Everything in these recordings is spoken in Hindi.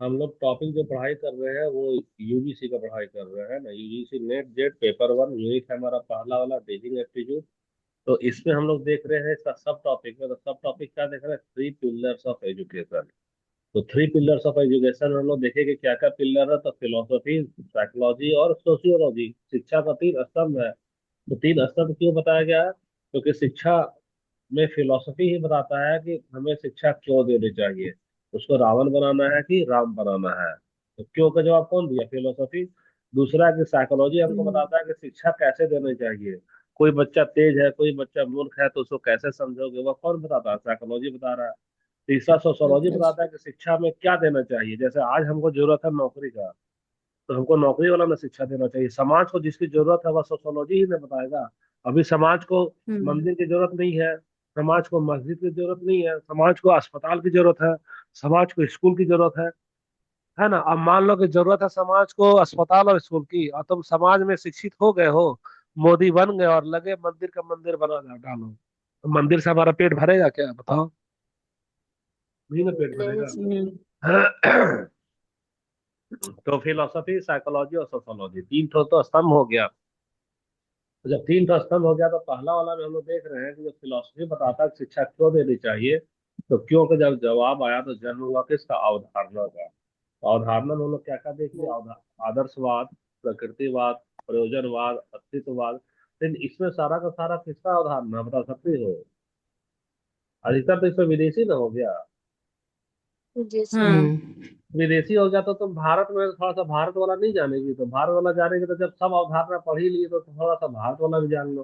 हम लोग टॉपिक जो पढ़ाई कर रहे हैं वो यूजीसी का पढ़ाई कर रहे हैं ना। UGC net jet paper one unit है हमारा पहला वाला, टीचिंग एप्टीट्यूड। तो इसमें हम लोग देख रहे हैं इसका सब टॉपिक में। तो सब टॉपिक क्या देख रहे हैं? Three pillars of education. तो थ्री पिलर्स ऑफ एजुकेशन हम लोग देखेंगे क्या क्या पिलर है। तो फिलोसफी, साइकोलॉजी और सोशियोलॉजी, शिक्षा का तीन स्तंभ है। तो तीन स्तंभ क्यों बताया गया है? क्योंकि शिक्षा में फिलोसफी ही बताता है कि हमें शिक्षा क्यों देनी चाहिए। उसको रावण बनाना है कि राम बनाना है। तो क्यों का जवाब कौन दिया? फिलोसफी। दूसरा कि साइकोलॉजी हमको हम्म। बताता है कि शिक्षा कैसे देनी चाहिए। कोई बच्चा तेज है, कोई बच्चा मूर्ख है, तो उसको कैसे समझोगे, वह कौन बताता है? साइकोलॉजी बता रहा है। तीसरा सोशोलॉजी बताता है कि शिक्षा में क्या देना चाहिए। जैसे आज हमको जरूरत है नौकरी का, तो हमको नौकरी वाला में शिक्षा देना चाहिए। समाज को जिसकी जरूरत है वह सोशोलॉजी ही ने बताएगा। अभी समाज को हम्म। मंदिर की जरूरत नहीं है, समाज को मस्जिद की जरूरत नहीं है, समाज को अस्पताल की जरूरत है, समाज को स्कूल की जरूरत है ना। अब मान लो कि जरूरत है समाज को अस्पताल और स्कूल की, और तुम समाज में शिक्षित हो गए हो, मोदी बन गए और लगे मंदिर का मंदिर बना डालो, तो मंदिर से हमारा पेट भरेगा क्या बताओ? नहीं ना पेट भरेगा। हम्म। तो फिलोसफी, साइकोलॉजी और सोशोलॉजी, तीन ठो तो स्तंभ हो गया। तो जब तीन ठो स्तंभ हो गया तो पहला वाला में हम लोग देख रहे हैं कि जो फिलोसफी बताता है कि शिक्षा क्यों देनी चाहिए। तो क्यों का जब जवाब आया तो जन्म हुआ किसका? अवधारणा का। तो अवधारणा में हम लोग क्या क्या देखेंगे? आदर्शवाद, प्रकृतिवाद, प्रयोजनवाद, अस्तित्ववाद। लेकिन इसमें सारा का सारा किसका अवधारणा बता सकती हो? अधिकतर तो इसमें विदेशी ना हो गया। जैसे हाँ। विदेशी हो गया तो तुम भारत में थोड़ा सा भारत वाला नहीं जानेगी। तो भारत वाला जानेगी तो जब सब अवधारणा पढ़ ही लिए तो थोड़ा सा भारत वाला भी जान लो।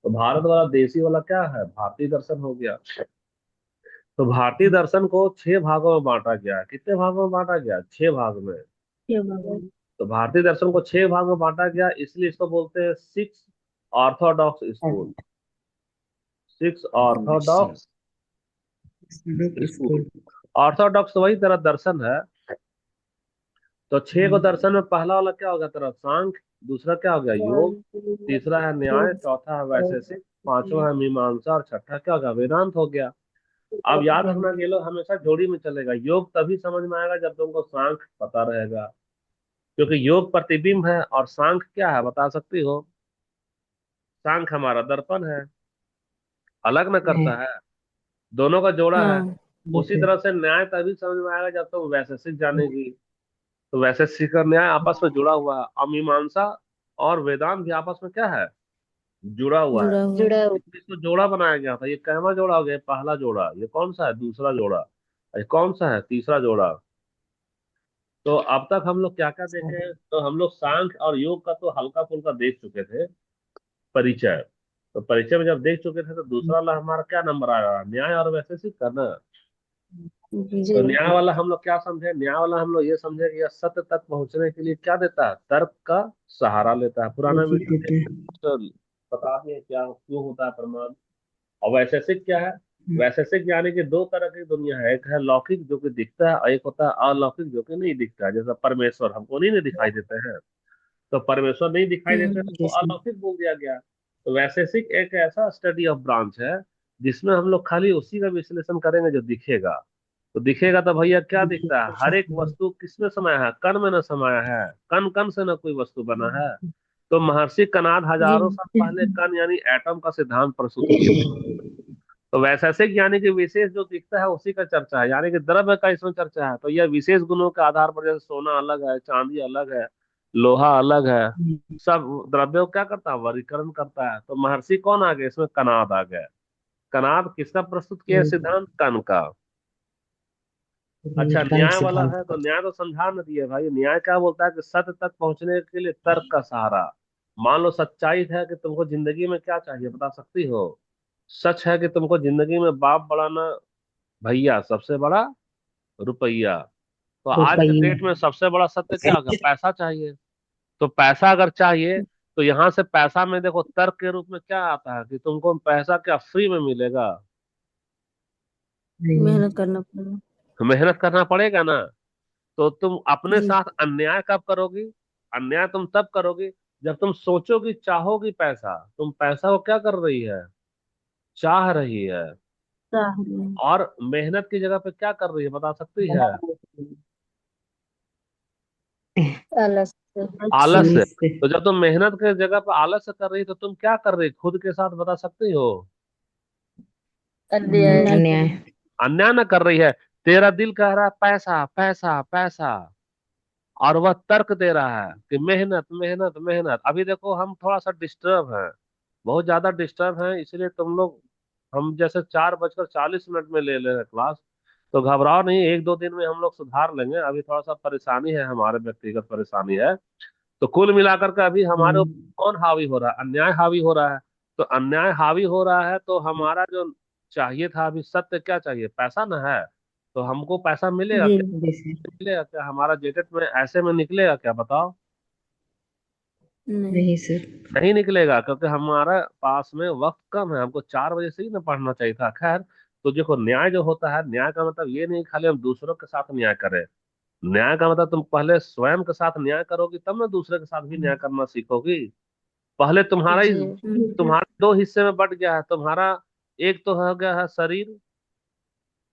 तो भारत वाला देसी वाला क्या है? भारतीय दर्शन हो गया। तो भारतीय दर्शन को छह भागों में बांटा गया है। कितने भागों में बांटा गया? छह भाग में। क्या भगवान। तो भारतीय दर्शन को छह भाग में बांटा गया, इसलिए इसको बोलते हैं six Orthodox school. Six Orthodox school. School. Orthodox वही तेरा दर्शन है। तो छह को दर्शन में पहला वाला क्या होगा तेरा? सांख्य। दूसरा क्या हो गया? योग। तीसरा है न्याय, चौथा है वैशेषिक, पांचवा है मीमांसा, और छठा क्या होगा? वेदांत हो गया। अब याद रखना कि ये लोग हमेशा जोड़ी में चलेगा। योग तभी समझ में आएगा जब तुमको सांख्य पता रहेगा। क्योंकि योग प्रतिबिंब है और सांख्य क्या है बता सकती हो? सांख्य हमारा दर्पण है, अलग न है। करता है, दोनों का जोड़ा है। हाँ। उसी तरह से न्याय तभी समझ में आएगा जब तुम वैशेषिक जानेगी। तो वैशेषिक और न्याय आपस में जुड़ा हुआ है। अमीमांसा और वेदांत भी आपस में क्या है? जुड़ा हुआ है। जुड़ा हुआ। इसको जोड़ा बनाया गया था। ये कहवा जोड़ा हो गया? ये पहला जोड़ा। ये कौन सा है? दूसरा जोड़ा। ये कौन सा है? तीसरा जोड़ा। तो अब तक हम लोग क्या क्या देखे? तो हम लोग सांख्य और योग का तो हल्का फुल्का देख चुके थे, परिचय। तो परिचय में जब देख चुके थे तो दूसरा वाला हमारा क्या नंबर आया? न्याय और वैशेषिक का ना। तो जी। न्याय वाला हम लोग क्या समझे? न्याय वाला हम लोग ये समझे कि यह सत्य तक पहुंचने के लिए क्या देता है? तर्क का सहारा लेता है। पुराना वीडियो में तो बता दिए क्या क्यों होता है प्रमाण। और वैशेषिक क्या है? वैशेषिक यानी कि दो तरह की दुनिया है। एक है लौकिक जो कि दिखता है, और एक होता है अलौकिक जो कि नहीं दिखता है। जैसा परमेश्वर हमको नहीं दिखाई देते हैं, तो परमेश्वर नहीं दिखाई देते तो उसको जैसे अलौकिक बोल दिया गया। तो वैशेषिक एक ऐसा स्टडी ऑफ ब्रांच है जिसमें हम लोग खाली उसी का विश्लेषण करेंगे जो दिखेगा। तो दिखेगा तो भैया क्या दिखता है? हर एक वस्तु किसमें समाया है? कण में न समाया है। कण कण से न कोई वस्तु बना है। तो महर्षि कणाद जी। हजारों साल पहले कण यानी एटम का सिद्धांत प्रस्तुत किया। तो वैशेषिक यानी कि विशेष जो दिखता है उसी का चर्चा है, यानी कि द्रव्य का इसमें चर्चा है। तो यह विशेष गुणों के आधार पर, जैसे सोना अलग है, चांदी अलग है, लोहा अलग है, सब द्रव्यों को क्या करता है? वर्गीकरण करता है। तो महर्षि कौन आ गए इसमें? कनाद आ गए। कनाद किसका प्रस्तुत किया है सिद्धांत? कण का। अच्छा, कण न्याय वाला सिद्धांत। है तो न्याय तो समझा न दिए भाई। न्याय क्या बोलता है? कि सत्य तक पहुंचने के लिए तर्क का सहारा। मान लो सच्चाई है कि तुमको जिंदगी में क्या चाहिए बता सकती हो? सच है कि तुमको जिंदगी में बाप बढ़ाना, भैया सबसे बड़ा रुपया। तो आज के रुपये। डेट में सबसे बड़ा सत्य क्या हो गया? पैसा चाहिए। तो पैसा अगर चाहिए तो यहाँ से पैसा में देखो तर्क के रूप में क्या आता है? कि तुमको पैसा क्या फ्री में मिलेगा? मेहनत करना पड़ेगा। मेहनत करना पड़ेगा ना। तो तुम अपने जी। साथ अन्याय कब करोगी? अन्याय तुम तब करोगी जब तुम सोचोगी, चाहोगी पैसा। तुम पैसा को क्या कर रही है? चाह रही है। साहब। और मेहनत की जगह पे क्या कर रही है बता सकती है? आलस से। आलस से। आलस से। तो जब तुम मेहनत के जगह पर आलस से कर रही तो तुम क्या कर रही, खुद के साथ बता सकती हो? अन्याय। अन्याय। अन्याय ना कर रही है। तेरा दिल कह रहा है पैसा पैसा पैसा, और वह तर्क दे रहा है कि मेहनत मेहनत मेहनत। अभी देखो हम थोड़ा सा डिस्टर्ब हैं, बहुत ज्यादा डिस्टर्ब हैं, इसलिए तुम लोग, हम जैसे 4:40 में ले ले रहे हैं क्लास। तो घबराओ नहीं, 1-2 दिन में हम लोग सुधार लेंगे। अभी थोड़ा सा परेशानी है, हमारे व्यक्तिगत परेशानी है। तो कुल मिलाकर के अभी हमारे ऊपर कौन हावी हो रहा है? अन्याय हावी हो रहा है। तो अन्याय हावी हो रहा है तो हमारा जो चाहिए था अभी, सत्य क्या चाहिए? पैसा ना है। तो हमको पैसा मिलेगा जी। क्या? जैसे। निकलेगा क्या? हमारा जेकेट में ऐसे में निकलेगा क्या, बताओ? नहीं। नहीं सर। नहीं निकलेगा, क्योंकि हमारा पास में वक्त कम है। हमको 4 बजे से ही ना पढ़ना चाहिए था। खैर, तो देखो न्याय जो होता है, न्याय का मतलब ये नहीं खाली हम दूसरों के साथ न्याय करें। न्याय का मतलब तुम पहले स्वयं के साथ न्याय करोगी, तब ना दूसरे के साथ भी न्याय करना सीखोगी। पहले तुम्हारा जी। तुम्हारे दो हिस्से में बट गया है तुम्हारा। एक तो हो गया है शरीर,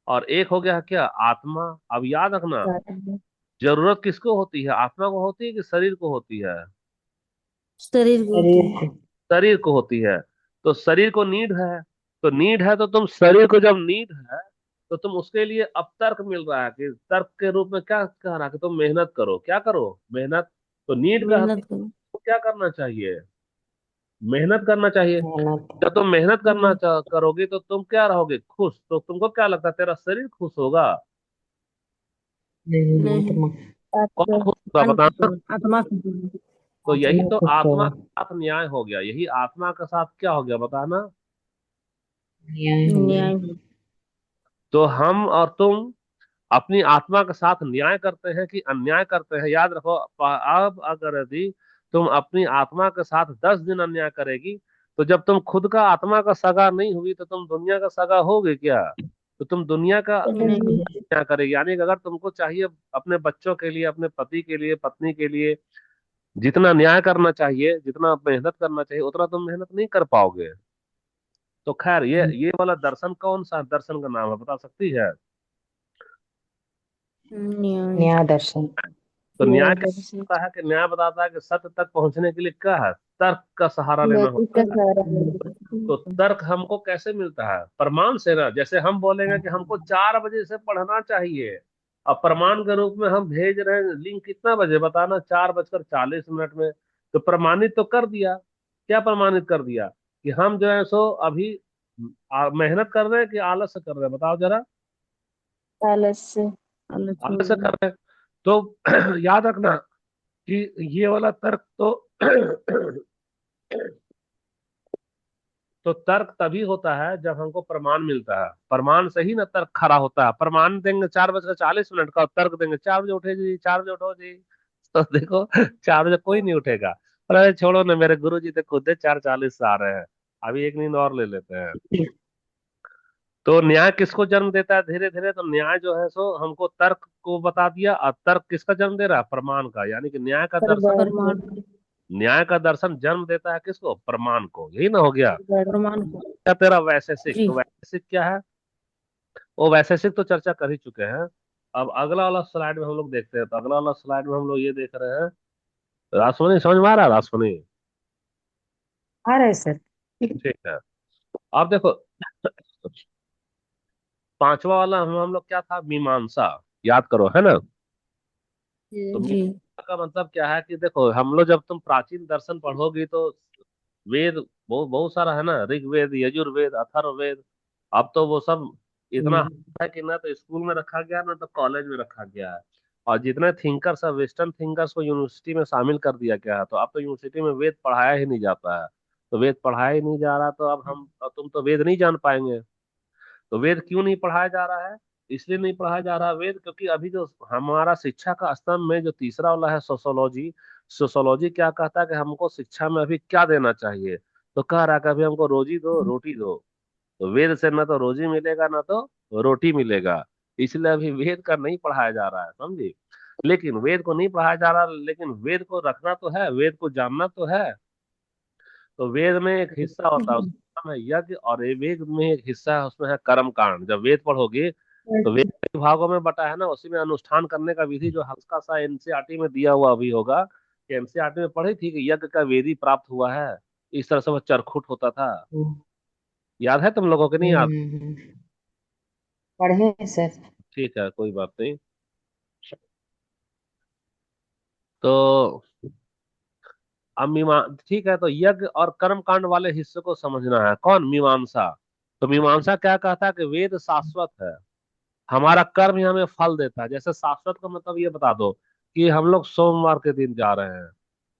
और एक हो गया है क्या, आत्मा। अब याद रखना, जरूरत किसको होती है? आत्मा को होती है कि शरीर को होती है? शरीर को होती शरीर है। को। शरीर को होती है। तो शरीर को नीड है। तो नीड है तो तुम शरीर को जब नीड है, तो तुम उसके लिए अब तर्क मिल रहा है कि तर्क के रूप में क्या कह रहा है कि तुम मेहनत करो। क्या करो? मेहनत। तो नीड का मेहनत करो। तो क्या करना चाहिए? मेहनत करना चाहिए। मेहनत। जब तुम मेहनत हम्म। करोगे तो तुम क्या रहोगे, खुश। तो तुमको क्या लगता है, तेरा शरीर खुश होगा? नहीं नहीं। आत्मा। कौन आत्मा। खुश होगा, मन खुश बताना? होगा, आत्मा खुश होगा। तो यही आत्मा तो खुश आत्मा होगा। के साथ न्याय हो गया, यही आत्मा के साथ क्या हो गया, बताना? न्याय हो गया। न्याय हो। तो हम और तुम अपनी आत्मा के साथ न्याय करते हैं कि अन्याय करते हैं? याद रखो, अब अगर यदि तुम अपनी आत्मा के साथ 10 दिन अन्याय करेगी, तो जब तुम खुद का आत्मा का सगा नहीं हुई तो तुम दुनिया का सगा होगे क्या? तो तुम दुनिया का नहीं। क्या करेगी? यानी कि अगर तुमको चाहिए अपने बच्चों के लिए, अपने पति के लिए, पत्नी के लिए जितना न्याय करना चाहिए, जितना मेहनत करना चाहिए, उतना तुम मेहनत नहीं कर पाओगे। तो खैर, ये वाला दर्शन कौन सा दर्शन का नाम है, बता सकती है? न्याय। न्याय दर्शन। तो न्याय क्या दर्शन। होता है कि न्याय बताता है कि सत्य तक पहुंचने के लिए क्या है, तर्क का सहारा लेना लौकिक का होता है। सहारा तो लेना। तर्क हमको कैसे मिलता है? प्रमाण से ना। जैसे हम बोलेंगे कि हमको 4 बजे से पढ़ना चाहिए, अब प्रमाण के रूप में हम भेज रहे हैं लिंक कितना बजे, बताना? 4:40 में। तो प्रमाणित तो कर दिया। क्या प्रमाणित कर दिया? कि हम जो है सो अभी मेहनत कर रहे हैं कि आलस से कर रहे हैं, बताओ जरा? आलस से। आलस आलस से से। कर रहे हैं। तो याद रखना कि ये वाला तर्क तो तो तर्क तभी होता है जब हमको प्रमाण मिलता है। प्रमाण से ही ना तर्क खड़ा होता है। प्रमाण देंगे 4:40 का, और तर्क देंगे 4 बजे उठे जी, 4 बजे उठो जी। तो देखो 4 बजे कोई नहीं उठेगा। और अरे छोड़ो ना, मेरे गुरु जी तो खुद 4:40 से आ रहे हैं, अभी एक नींद और ले लेते हैं। तो न्याय किसको जन्म देता है धीरे धीरे? तो न्याय जो है सो हमको तर्क को बता दिया, और तर्क किसका जन्म दे रहा है? प्रमाण का। यानी कि न्याय का दर्शन, प्रमाण। न्याय का दर्शन जन्म देता है किसको? प्रमाण को। यही ना हो गया? प्रमाण को। क्या तेरा वैशेषिक, जी। तो वैशेषिक क्या है? वो वैशेषिक तो चर्चा कर ही चुके हैं। अब अगला वाला स्लाइड में हम लोग देखते हैं। तो अगला वाला स्लाइड में हम लोग ये देख रहे हैं, रासमणी समझ में आ रहा है? रासमणी, आ रहा है सर। ठीक है। अब देखो, पांचवा वाला हम लोग क्या था, मीमांसा। याद करो, है ना? तो जी। मीमांसा का मतलब क्या है कि देखो, हम लोग जब तुम प्राचीन दर्शन पढ़ोगी तो वेद बहुत बहुत सारा है ना, ऋग्वेद, यजुर्वेद, अथर्ववेद। अब तो वो सब इतना है कि ना तो स्कूल में रखा गया ना तो कॉलेज में रखा गया है। और जितने थिंकर्स है, वेस्टर्न थिंकर्स को यूनिवर्सिटी में शामिल कर दिया गया है। तो अब तो यूनिवर्सिटी में वेद पढ़ाया ही नहीं जाता है। तो वेद पढ़ाया ही नहीं जा रहा, तो अब तुम तो वेद नहीं जान पाएंगे। तो वेद क्यों नहीं पढ़ाया जा रहा है? इसलिए नहीं पढ़ाया जा रहा वेद, क्योंकि अभी जो हमारा शिक्षा का स्तंभ में जो तीसरा वाला है, सोशोलॉजी। सोशोलॉजी क्या कहता है कि हमको शिक्षा में अभी क्या देना चाहिए? तो कह रहा है कि अभी हमको रोजी दो, रोटी दो। तो वेद से ना तो रोजी मिलेगा, ना तो रोटी मिलेगा। इसलिए अभी वेद का नहीं पढ़ाया जा रहा है, समझी? लेकिन वेद को नहीं पढ़ाया जा रहा, लेकिन वेद को रखना तो है, वेद को जानना तो है। तो वेद में एक हिस्सा होता है, उसका नाम है यज्ञ। और ये वेद में एक हिस्सा है, उसमें है कर्म कांड। जब वेद पढ़ोगे तो वेद कई भागों में बटा है ना, उसी में अनुष्ठान करने का विधि जो हल्का सा एनसीईआरटी में दिया हुआ भी होगा, कि एनसीईआरटी में पढ़ी थी कि यज्ञ का वेदी प्राप्त हुआ है, इस तरह से वह चरखुट होता था। याद है तुम लोगों को नहीं याद? पढ़े हैं सर। ठीक है, कोई बात नहीं। तो अब ठीक है, तो यज्ञ और कर्म कांड वाले हिस्से को समझना है। कौन? मीमांसा। तो मीमांसा क्या कहता है कि वेद शाश्वत है, हमारा कर्म ही हमें फल देता है। जैसे शाश्वत का मतलब ये बता दो कि हम लोग सोमवार के दिन जा रहे हैं,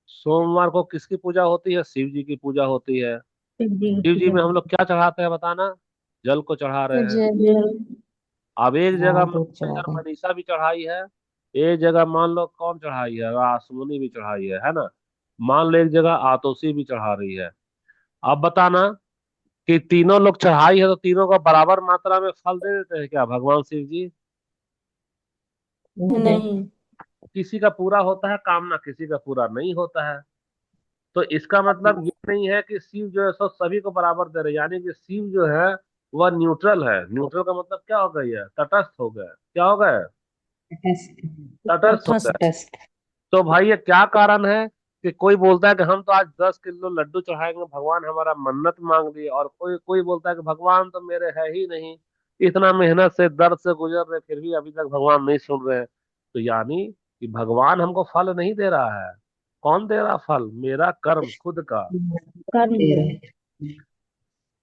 सोमवार को किसकी पूजा होती है? शिव जी की पूजा होती है। शिव जी की शिव जी पूजा। में हम लोग क्या चढ़ाते हैं बताना? जल को चढ़ा रहे हैं। जय जय। अब एक जगह हाँ, मान दूध लो चढ़ा इधर रहे हैं। मनीषा भी चढ़ाई है, एक जगह मान लो कौन चढ़ाई है? रासमुनि भी चढ़ाई है ना? मान लो एक जगह आतोसी भी चढ़ा रही है। अब बताना कि तीनों लोग चढ़ाई है तो तीनों को बराबर मात्रा में फल दे देते हैं क्या भगवान शिव जी? नहीं। नहीं। किसी का पूरा होता है कामना, किसी का पूरा नहीं होता है। तो इसका मतलब ये नहीं है कि शिव जो है सो सभी को बराबर दे रहे हैं। यानी कि शिव जो है वह न्यूट्रल है। न्यूट्रल का मतलब क्या हो गई है? तटस्थ हो गए। क्या हो गए? तटस्थ। तटस्थ हो गए। तटस्थ। तटस्थ। तो भाई ये क्या कारण है कि कोई बोलता है कि हम तो आज 10 किलो लड्डू चढ़ाएंगे, भगवान हमारा मन्नत मांग लिए, और कोई कोई बोलता है कि भगवान तो मेरे है ही नहीं, इतना मेहनत से दर्द से गुजर रहे फिर भी अभी तक भगवान नहीं सुन रहे हैं। तो यानी कि भगवान हमको फल नहीं दे रहा है। कौन दे रहा फल? मेरा कर्म खुद का। कर्म दे दे। रहे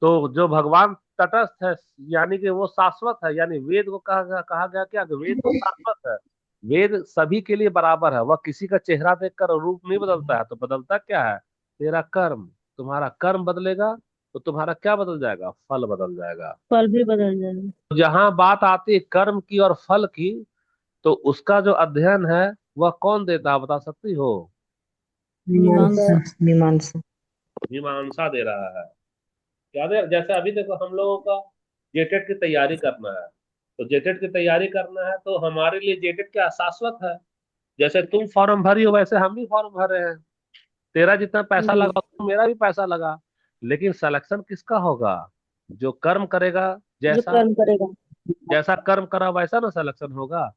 तो जो भगवान तटस्थ है, यानी कि वो शाश्वत है। यानी वेद को कहा गया क्या? कि वेद तो शाश्वत है। वेद सभी के लिए बराबर है, वह किसी का चेहरा देखकर रूप नहीं बदलता है। तो बदलता क्या है? तेरा कर्म। तुम्हारा कर्म बदलेगा तो तुम्हारा क्या बदल जाएगा? फल बदल जाएगा। फल भी बदल जाएगा। तो जहां बात आती है कर्म की और फल की, तो उसका जो अध्ययन है वह कौन देता है बता सकती हो? मीमांसा। मीमांसा। मीमांसा। मीमांसा दे रहा है। याद है? जैसे अभी देखो हम लोगों का जेटेट की तैयारी करना है, तो जेटेट की तैयारी करना है तो हमारे लिए जेटेट क्या शाश्वत है? जैसे तुम फॉर्म भरी हो वैसे हम भी फॉर्म भर रहे हैं। तेरा जितना पैसा जी। लगा तो मेरा भी पैसा लगा। लेकिन सिलेक्शन किसका होगा? जो कर्म करेगा। जो जैसा कर्म करेगा। जैसा कर्म करा वैसा ना सिलेक्शन होगा।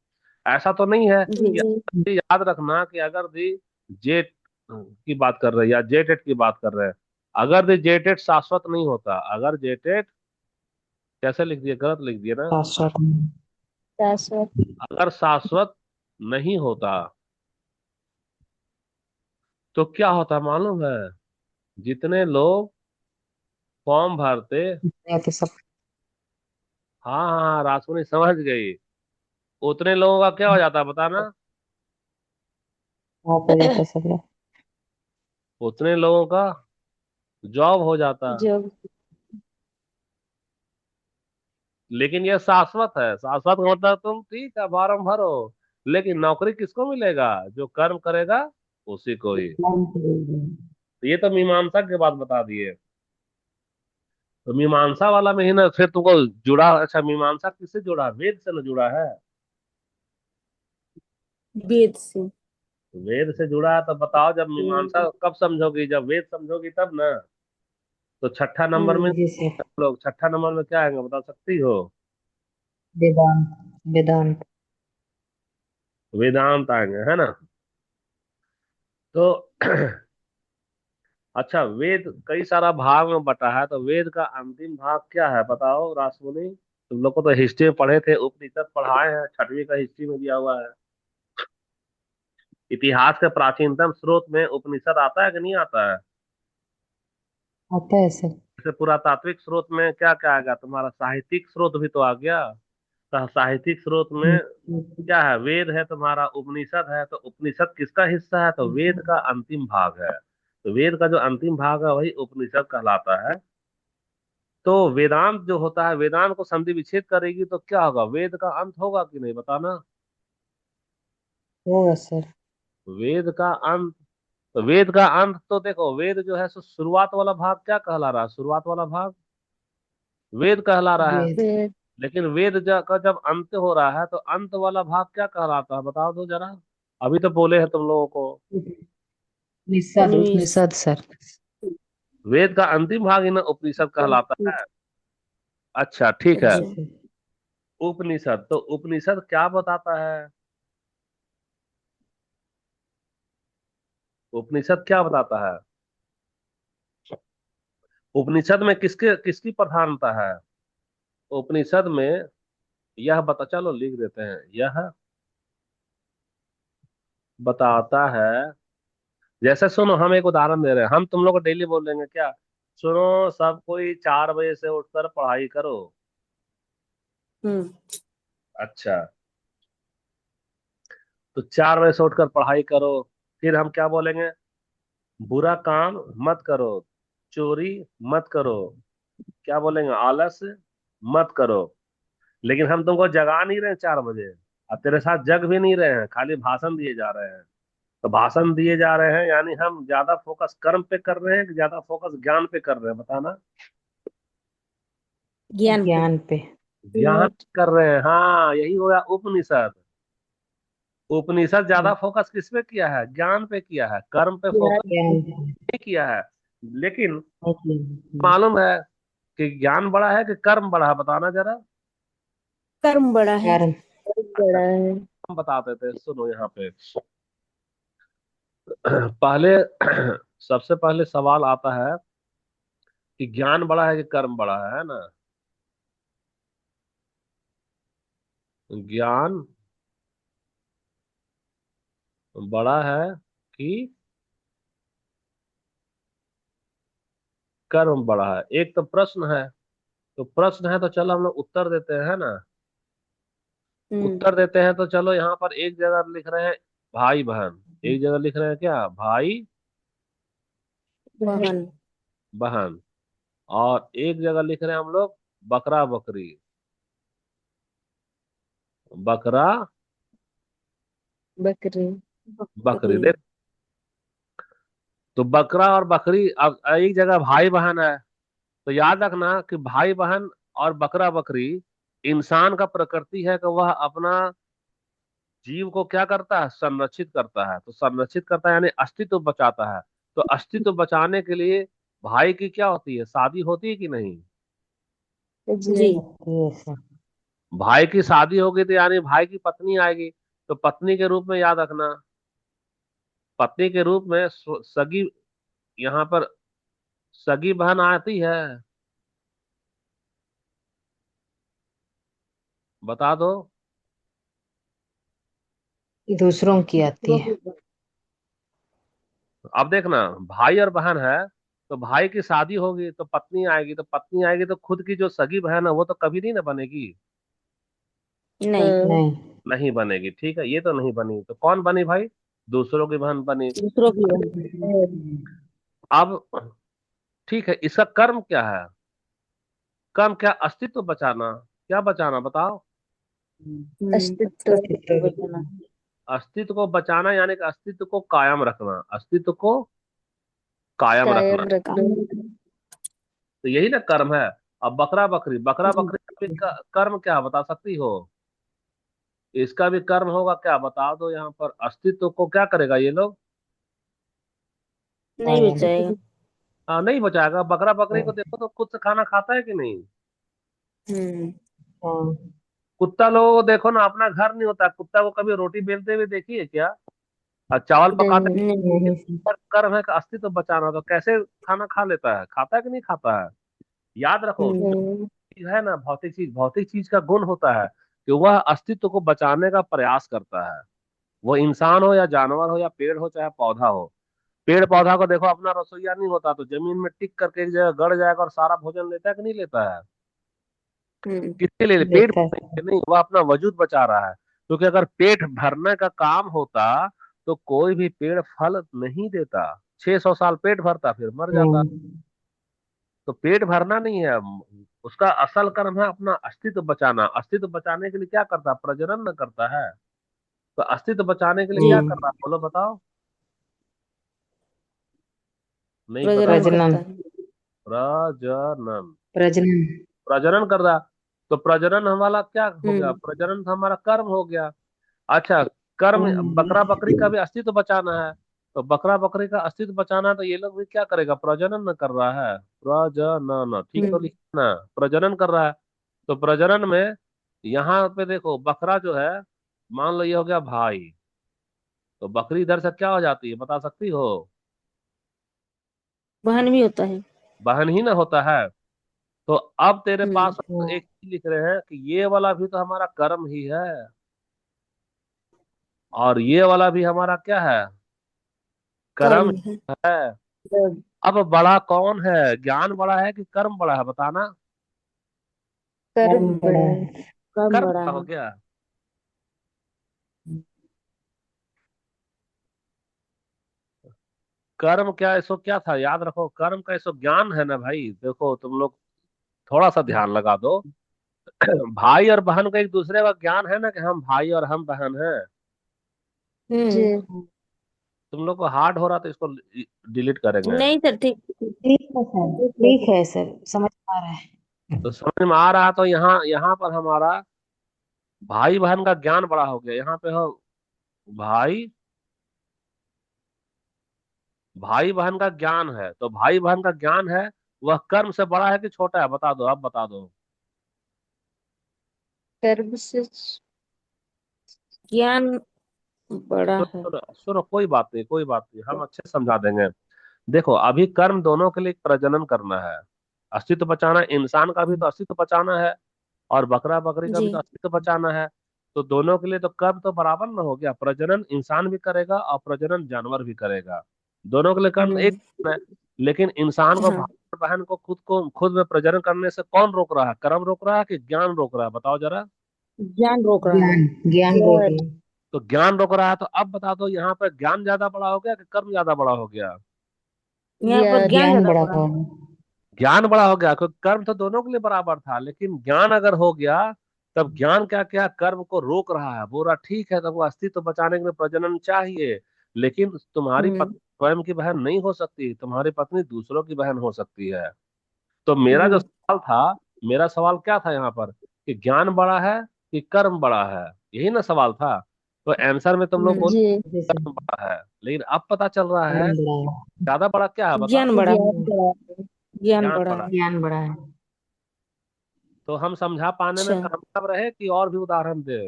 ऐसा तो नहीं है कि जी। याद रखना कि अगर दी जेट की बात कर रहे हैं या जेटेट की बात कर रहे हैं, अगर दी जेटेट शाश्वत नहीं होता, अगर जेटेट कैसे लिख दिया? गलत लिख दिया ना। शाश्वत। शाश्वत। अगर शाश्वत नहीं होता तो क्या होता मालूम है? जितने लोग फॉर्म भरते, या तो सब हाँ हाँ हाँ, रासुनी समझ गई, उतने लोगों का क्या हो जाता बताना? ऑफ हो जाता सब लोग। उतने लोगों का जॉब हो जाता। जो। लेकिन ये शाश्वत है। शाश्वत का मतलब तुम ठीक है फॉर्म भरो, लेकिन नौकरी किसको मिलेगा? जो कर्म करेगा उसी को ही। तो ये तो मीमांसा की बात बता दिए। तो मीमांसा वाला में ही ना फिर तुमको जुड़ा। अच्छा, मीमांसा किससे जुड़ा? वेद से ना जुड़ा है? वेद से। वेद से जुड़ा है तो बताओ, जब मीमांसा कब समझोगी? जब वेद समझोगी तब ना। तो छठा नंबर में जी सर। लोग, छठा नंबर में क्या आएंगे बता सकती हो? वेदांत। वेदांत। वेदांत आएंगे, है ना? तो अच्छा, वेद कई सारा भाग में बटा है, तो वेद का अंतिम भाग क्या है बताओ रासमुनि? तुम लोग को तो हिस्ट्री में पढ़े थे, उपनिषद पढ़ाए हैं, छठवीं का हिस्ट्री में दिया हुआ है। इतिहास के प्राचीनतम स्रोत में उपनिषद आता है कि नहीं आता है? आता है सर। जैसे पुरातात्विक स्रोत में क्या क्या आएगा तुम्हारा? साहित्यिक स्रोत भी तो आ गया। तो साहित्यिक स्रोत में क्या है? वेद है तुम्हारा, उपनिषद है। तो उपनिषद किसका हिस्सा है? तो वेद का अंतिम भाग है। तो वेद का जो अंतिम भाग है वही उपनिषद कहलाता है। तो वेदांत जो होता है, वेदांत को संधि विच्छेद करेगी तो क्या होगा? वेद का अंत होगा कि नहीं बताना? होगा सर। वेद का अंत। तो वेद का अंत तो देखो, वेद जो है सो शुरुआत वाला भाग क्या कहला रहा है? शुरुआत वाला भाग वेद कहला रहा है। वेद। वेद। लेकिन का जब अंत हो रहा है तो अंत वाला भाग क्या कहलाता है बताओ तो जरा। अभी तो बोले हैं तुम लोगों को। उपनिषद। उन्नीस। उपनिषद सर। वेद का अंतिम भाग ही ना उपनिषद कहलाता है। अच्छा ठीक है। अच्छा। जी सर। उपनिषद, तो उपनिषद क्या बताता है? उपनिषद क्या बताता है? उपनिषद में किसके किसकी प्रधानता है? उपनिषद में यह बता, चलो लिख देते हैं, यह बताता है। जैसे सुनो, हम एक उदाहरण दे रहे हैं, हम तुम लोग को डेली बोल देंगे क्या? सुनो, सब कोई 4 बजे से उठकर पढ़ाई करो। हम्म। अच्छा, तो 4 बजे से उठकर पढ़ाई करो। फिर हम क्या बोलेंगे? बुरा काम मत करो, चोरी मत करो, क्या बोलेंगे? आलस मत करो। लेकिन हम तुमको जगा नहीं रहे हैं 4 बजे, और तेरे साथ जग भी नहीं रहे हैं, खाली भाषण दिए जा रहे हैं। तो भाषण दिए जा रहे हैं यानी हम ज्यादा फोकस कर्म पे कर रहे हैं कि ज्यादा फोकस ज्ञान पे कर रहे हैं, बताना। ज्ञान पे। ज्ञान पे। ज्ञान कर रहे हैं, हाँ, यही हो गया उपनिषद। उपनिषद ज्यादा फोकस किस पे किया है? ज्ञान पे किया है, कर्म पे फोकस ज्ञान ज्ञान पे। नहीं किया है। लेकिन हम्म। मालूम है कि ज्ञान बड़ा है कि कर्म बड़ा है, बताना जरा। कर्म बड़ा है। कर्म। अच्छा, बड़ा है। हम बताते थे, सुनो यहाँ पे। पहले सबसे पहले सवाल आता है कि ज्ञान बड़ा है कि कर्म बड़ा है ना? ज्ञान बड़ा है कि कर्म बड़ा है? एक तो प्रश्न है, तो प्रश्न है तो चलो हम लोग उत्तर देते हैं ना। हम्म। उत्तर देते हैं तो चलो, यहाँ पर एक जगह लिख रहे हैं भाई बहन, एक जगह लिख रहे हैं क्या? भाई बहन। बहन। और एक जगह लिख रहे हैं हम लोग बकरा बकरी, बकरा बकरी। बकरी। बकरी। देख, तो बकरा और बकरी, अब एक जगह भाई बहन है, तो याद रखना कि भाई बहन और बकरा बकरी इंसान का प्रकृति है कि वह अपना जीव को क्या करता है? संरक्षित करता है। तो संरक्षित करता है यानी अस्तित्व बचाता है। तो अस्तित्व बचाने के लिए भाई की क्या होती है? शादी होती है कि नहीं? जी। ये सब। भाई की शादी होगी तो यानी भाई की पत्नी आएगी। तो पत्नी के रूप में याद रखना, पत्नी के रूप में सगी, यहाँ पर सगी बहन आती है, बता दो। दूसरों की आती है। अब देखना, भाई और बहन है, तो भाई की शादी होगी तो पत्नी आएगी, तो पत्नी आएगी तो खुद की जो सगी बहन है वो तो कभी नहीं ना बनेगी। नहीं। नहीं। नहीं बनेगी, ठीक है, ये तो नहीं बनी, तो कौन बनी भाई? दूसरों की बहन बनी। दूसरों की है। अब ठीक है, इसका कर्म क्या है? कर्म क्या? अस्तित्व बचाना। क्या बचाना, बताओ? अस्तित्व चित्र भी। बचाना। अस्तित्व को बचाना यानी कि अस्तित्व को कायम रखना, अस्तित्व को कायम रखना। कायम रखना। तो यही ना कर्म है। अब बकरा बकरी, बकरा बकरी का भी कर्म क्या बता सकती हो? इसका भी कर्म होगा क्या, बता दो यहाँ पर? अस्तित्व को क्या करेगा ये लोग? नहीं बचाएगा। नहीं बचाएगा। बकरा बकरी को देखो तो खुद से खाना खाता है कि नहीं? हम्म। हाँ। कुत्ता लोगों को देखो ना, अपना घर नहीं होता, कुत्ता को कभी रोटी बेलते हुए देखिए क्या? और चावल पकाते? नहीं। नहीं। पर कर्म है कि अस्तित्व बचाना, तो कैसे खाना खा लेता है? खाता है कि नहीं खाता है? याद रखो, जो हम्म। चीज है ना, भौतिक चीज का गुण होता है कि वह अस्तित्व को बचाने का प्रयास करता है। वो इंसान हो या जानवर हो या पेड़ हो चाहे पौधा हो। पेड़ पौधा को देखो, अपना रसोईया नहीं होता तो जमीन में टिक करके एक जगह गड़ जाएगा और सारा भोजन लेता है कि नहीं लेता है? हम्म। किसके लिए? पेट लेता भरने है। के लिए नहीं, वह अपना वजूद बचा रहा है। क्योंकि अगर पेट भरने का काम होता तो कोई भी पेड़ फल नहीं देता। 600 साल पेट भरता फिर मर जाता। हम्म। तो पेट भरना नहीं है उसका असल कर्म, है अपना अस्तित्व बचाना। अस्तित्व बचाने के लिए क्या करता है? प्रजनन न करता है। तो अस्तित्व बचाने के लिए जी। क्या कर रहा है, बोलो बताओ? नहीं पता? प्रजनन प्रजनन। करता है। प्रजनन। प्रजनन। प्रजनन कर रहा। तो प्रजनन हमारा क्या हो गया? हम्म। प्रजनन तो हमारा कर्म हो गया। अच्छा, कर्म, बकरा बकरी का भी अस्तित्व बचाना है। तो बकरा बकरी का अस्तित्व बचाना है, तो ये लोग भी क्या करेगा? प्रजनन न कर रहा है, प्रजनन, ठीक तो हम्म। लिखना, प्रजनन कर रहा है। तो प्रजनन में यहाँ पे देखो बकरा जो है, मान लो ये हो गया भाई, तो बकरी इधर से क्या हो जाती है बता सकती हो? बहन भी होता है। बहन ही ना होता है। तो अब तेरे हम्म। पास हम एक चीज लिख रहे हैं कि ये वाला भी तो हमारा कर्म ही है, और ये वाला भी हमारा क्या है? कर्म कर्म है। है। अब बड़ा कौन है, ज्ञान बड़ा है कि कर्म बड़ा है बताना? कर्म कर्म बड़ा बड़ा है। है। कर्म कर्म बड़ा बड़ा हो है। गया। कर्म क्या इसको क्या था याद रखो, कर्म का इसको ज्ञान है ना भाई। देखो तुम लोग थोड़ा सा ध्यान लगा दो। भाई और बहन का एक दूसरे का ज्ञान है ना कि हम भाई और हम बहन हैं। जी। तुम लोग को हार्ड हो रहा तो इसको डिलीट करेंगे। नहीं सर, ठीक। ठीक है सर, ठीक है ठीक सर। है सर, समझ आ रहा है। तो समझ में आ रहा, तो यहाँ यहाँ पर हमारा भाई बहन का ज्ञान बड़ा हो गया। यहाँ पे हो भाई, भाई बहन का ज्ञान है, तो भाई बहन का ज्ञान है, वह कर्म से बड़ा है कि छोटा है बता दो, अब बता दो। कर्म से ज्ञान बड़ा सुनो है। सुनो सुनो, कोई बात नहीं कोई बात नहीं, हम अच्छे से समझा देंगे। देखो अभी कर्म दोनों के लिए प्रजनन करना है, अस्तित्व बचाना, इंसान का भी तो अस्तित्व बचाना है, और बकरा बकरी का भी तो जी। अस्तित्व बचाना है। तो दोनों के लिए तो कर्म तो बराबर ना हो गया, प्रजनन इंसान भी करेगा और प्रजनन जानवर भी करेगा। दोनों के लिए कर्म एक हम्म। है। लेकिन इंसान को, हाँ। भाई और बहन को खुद में प्रजनन करने से कौन रोक रहा है? कर्म रोक रहा है कि ज्ञान रोक रहा है बताओ जरा? ज्ञान रोक रहा है। ज्ञान, ज्ञान रोक ज्ञान। रही तो ज्ञान रोक रहा है, तो अब बता दो यहाँ पर ज्ञान ज्यादा बड़ा हो गया कि कर्म ज्यादा बड़ा हो गया? यहाँ पर है। ज्ञान ज्ञान ज्यादा बड़ा बड़ा है। होगा। ज्ञान बड़ा हो गया क्योंकि कर्म तो दोनों के लिए बराबर था, लेकिन ज्ञान अगर हो गया, तब ज्ञान क्या क्या कर्म को रोक रहा है, बोल रहा ठीक है, तब वो अस्तित्व बचाने के लिए प्रजनन चाहिए, लेकिन तुम्हारी हम्म। पत्नी स्वयं की बहन नहीं हो सकती, तुम्हारी पत्नी दूसरों की बहन हो सकती है। तो मेरा जो जी। सवाल था, मेरा सवाल क्या था यहाँ पर, कि ज्ञान बड़ा है कि कर्म बड़ा है, यही ना सवाल था। तो आंसर में तुम लोग बोले जी। जैसे कर्म बड़ा है, लेकिन अब पता चल रहा है कर्म बड़ा है। ज्यादा बड़ा क्या है बताओ? ज्ञान बड़ा है। बड़ा है। ज्ञान ज्ञान बड़ा बड़ा है। है। ज्ञान बड़ा है। तो हम समझा पाने में अच्छा। कामयाब रहे कि और भी उदाहरण दे?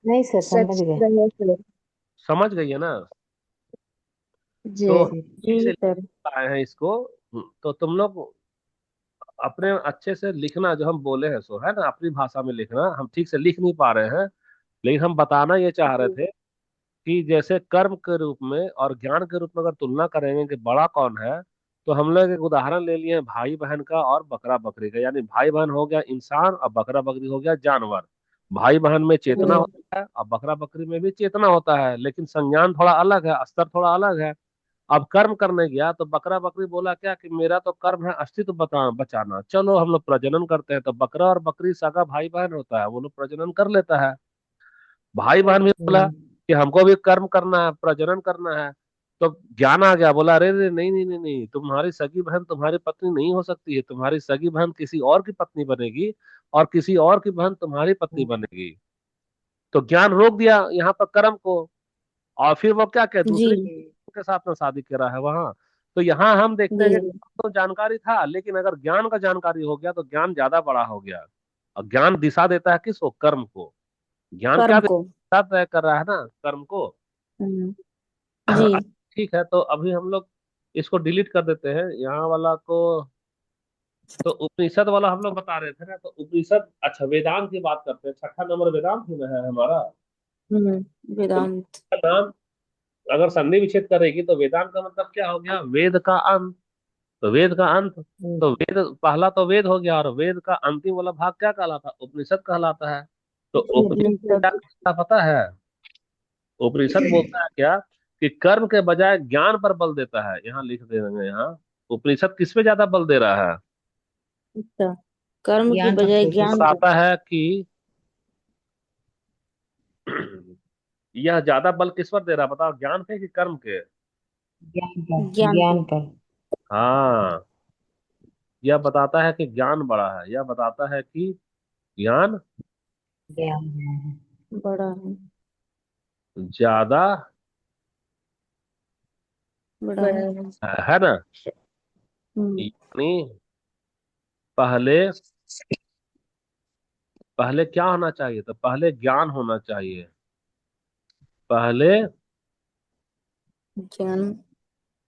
नहीं सर, समझ सच गए। रहे सर। समझ गई है ना? जी। तो जी। ठीक से जी लिख सर। पाए हैं इसको। तो तुम लोग अपने अच्छे से लिखना, जो हम बोले हैं सो है ना, अपनी भाषा में लिखना। हम ठीक से लिख नहीं पा रहे हैं, लेकिन हम बताना ये चाह रहे जी। थे कि जैसे कर्म के रूप में और ज्ञान के रूप में अगर तुलना करेंगे कि बड़ा कौन है, तो हम लोग एक उदाहरण ले लिए हैं भाई बहन का और बकरा बकरी का। यानी भाई बहन हो गया इंसान और बकरा बकरी हो गया जानवर। भाई बहन में चेतना जी। होता है और बकरा बकरी में भी चेतना होता है, लेकिन संज्ञान थोड़ा अलग है, स्तर थोड़ा अलग है। अब कर्म करने गया तो बकरा बकरी बोला क्या कि मेरा तो कर्म है अस्तित्व बचाना, चलो हम लोग प्रजनन करते हैं। तो बकरा और बकरी सगा भाई बहन होता है, वो लोग प्रजनन कर लेता है। भाई बहन भी बोला हम्म। कि हमको भी कर्म करना है, प्रजनन करना है। तो ज्ञान आ गया, बोला अरे अरे नहीं नहीं नहीं नहीं, तुम्हारी सगी बहन तुम्हारी पत्नी नहीं हो सकती है, तुम्हारी सगी बहन किसी और की पत्नी बनेगी, और किसी और की बहन तुम्हारी पत्नी बनेगी। तो ज्ञान रोक दिया यहाँ पर कर्म को, और फिर वो क्या क्या जी। दूसरे के साथ में शादी करा है वहां। तो यहाँ हम देखते हैं कि जी। तो जानकारी था, लेकिन अगर ज्ञान का जानकारी हो गया तो ज्ञान ज्यादा बड़ा हो गया। और ज्ञान दिशा देता है किसको? कर्म को। ज्ञान क्या कर्म को। दिशा तय कर रहा है ना, कर्म को। हम्म। जी। ठीक है, तो अभी हम लोग इसको डिलीट कर देते हैं यहाँ वाला को। तो उपनिषद वाला हम लोग बता रहे थे ना, तो उपनिषद, अच्छा वेदांत की बात करते हैं। छठा नंबर वेदांत ही ना है हमारा। तो वेदांत। वेद का नाम अगर संधि विच्छेद करेगी तो वेदांत का मतलब क्या हो गया? वेद का अंत। तो वेद का अंत, तो हम्म। वेद पहला तो वेद हो गया, और वेद का अंतिम वाला भाग क्या कहलाता है? उपनिषद कहलाता है। तो उपनिषद उपनिषद। क्या कहता है पता है? उपनिषद बोलता है क्या कि कर्म के बजाय ज्ञान पर बल देता है। यहाँ लिख देंगे यहाँ, उपनिषद किस पे ज्यादा बल दे रहा है? अच्छा। कर्म की ज्ञान पर बजाय फोकस। ज्ञान को। बताता है कि यह ज्यादा बल किस पर दे रहा है बताओ, ज्ञान पे कि कर्म के? ज्ञान पर, ज्ञान को। ज्ञान पर। हाँ, यह बताता है कि ज्ञान बड़ा है, यह बताता है कि ज्ञान ज्ञान है। बड़ा है। ज्यादा बड़ा है। है ना। हम्म। यानी पहले पहले क्या होना चाहिए? तो पहले ज्ञान होना चाहिए। पहले, ज्ञान